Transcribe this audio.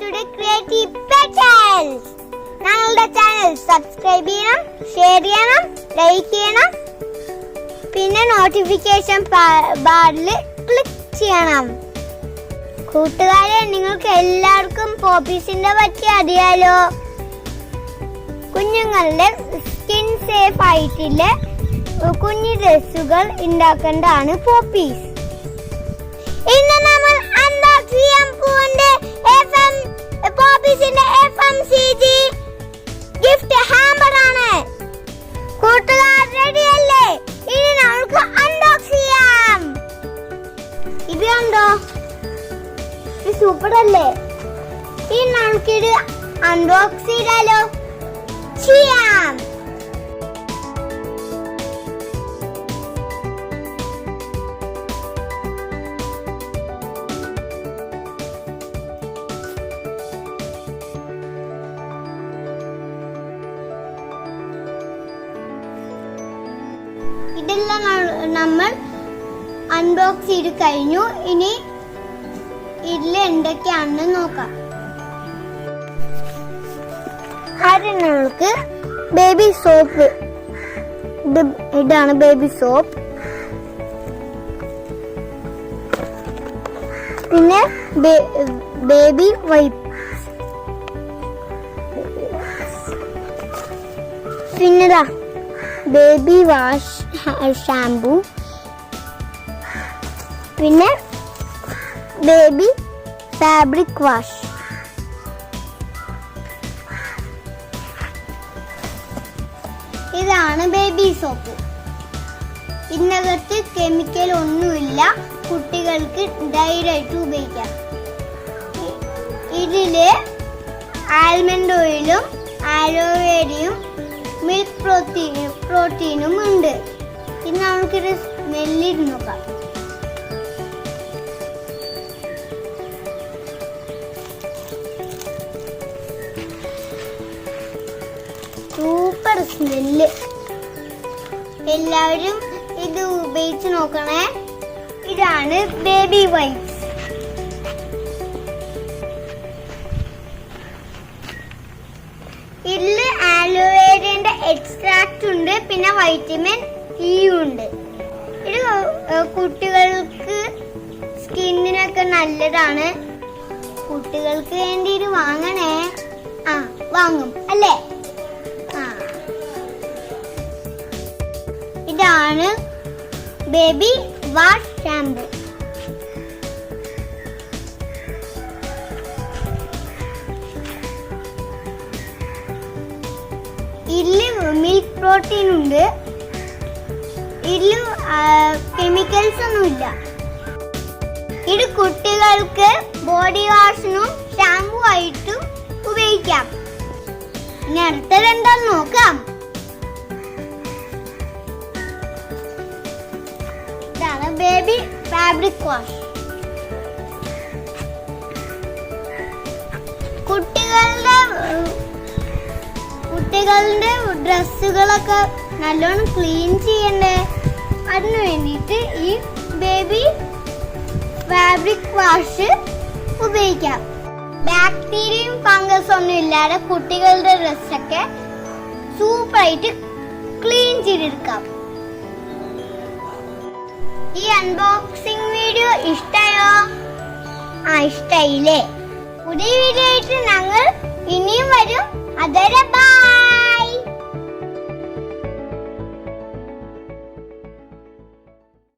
to the creative Petals. ഞങ്ങളുടെ channel subscribe ചെയ്യണം, share ചെയ്യണം, ലൈക്ക് ചെയ്യണം, പിന്നെ നോട്ടിഫിക്കേഷൻ ബാറിൽ ക്ലിക്ക് ചെയ്യണം. കൂട്ടുകാരെ, നിങ്ങൾക്ക് എല്ലാവർക്കും പോപ്പീസിന്റെ പറ്റി അറിയാലോ. കുഞ്ഞുങ്ങളുടെ സ്കിൻ സേഫ് ആയിട്ടുള്ള കുഞ്ഞു ഡ്രസ്സുകൾ ഉണ്ടാക്കേണ്ടതാണ് പോപ്പീസ്. ഇന്ന് നമ്മൾ അൺബോക്സ് ചെയ്യാൻ പോകുന്ന പോപ്പീസിന്റെ FMCG ഗിഫ്റ്റ് ഹാമ്പർ ആണ്. കൂട്ടുകാർ റെഡിയല്ലേ? ഇനി നമുക്ക് അൺബോക്സ് ചെയ്യാം. ഇത് കണ്ടോ, ഇത് സൂപ്പർ അല്ലേ? ഇനി നമുക്കിത് അൺബോക്സ് ചെയ്താലോ? ചെയ്യാം. ഇതെല്ലാം നമ്മൾ അൺബോക്സ് ചെയ്ത് കഴിഞ്ഞു. ഇനി ഇതിൽ എന്തൊക്കെയാണെന്ന് നോക്കാം. ആദ്യം നമുക്ക് ബേബി സോപ്പ്, ഇതാണ് ബേബി സോപ്പ്. പിന്നെ ബേബി വൈപ്സ്, പിന്നെ ബേബി വാഷ് ഷാംപൂ, പിന്നെ ബേബി ഫാബ്രിക് വാഷ്. ഇതാണ് ബേബി സോപ്പ്. ഇതിനകത്ത് കെമിക്കൽ ഒന്നുമില്ല, കുട്ടികൾക്ക് ഡയറക്റ്റ് ഉപയോഗിക്കാം. ഇതില് ആൽമണ്ട് ഓയിലും ആലോവേരയും മിൽക്ക് പ്രോട്ടീനും ഉണ്ട്. ഇനി നമുക്കിത് സ്മെല്ലിൽ നോക്കാം. Super smell. എല്ലാവരും ഇത് ഉപയോഗിച്ച് നോക്കണേ. ഇതാണ് ബേബി വൈപ്സ്. ഇതില് ആലോവേരയുടെ എക്സ്ട്രാക്ട് ഉണ്ട്, പിന്നെ വൈറ്റമിൻ ഇ ഉണ്ട്. ഇത് കുട്ടികൾക്ക് സ്കിന്നിനൊക്കെ നല്ലതാണ്. കുട്ടികൾക്ക് വേണ്ടി ഇത് വാങ്ങണേ. വാങ്ങും അല്ലേ? ഇതാണ് ബേബി വാഷ് ഷാംപൂ. ഇതില് മിൽക്ക് പ്രോട്ടീൻ ഉണ്ട്. ഇതില് കെമിക്കൽസ് ഒന്നുമില്ല. ഇത് കുട്ടികൾക്ക് ബോഡി വാഷിനും ഷാംപൂ ആയിട്ടും ഉപയോഗിക്കാം. ഇനി അടുത്തത് എന്താന്ന് നോക്കാം. ഇതാണ് ബേബി ഫാബ്രിക് വാഷ്. കുട്ടികളുടെ ഡ്രസ്സുകളൊക്കെ നല്ലോണം ക്ലീൻ ചെയ്യണ്ടേ? അതിനു വേണ്ടിയിട്ട് ഈ ബേബി ഫാബ്രിക് വാഷ് ഉപയോഗിക്കാം. ബാക്ടീരിയയും ഫംഗസ് ഒന്നും ഇല്ലാതെ കുട്ടികളുടെ ഡ്രസ്സൊക്കെ സൂപ്പറായിട്ട് ക്ലീൻ ചെയ്തെടുക്കാം. ഈ അൺബോക്സിംഗ് വീഡിയോ ഇഷ്ടായോ? ഇഷ്ടായില്ലേ? പുതിയ വീഡിയോ ആയിട്ട് ഞങ്ങൾ ഇനിയും വരും. അതുവരെ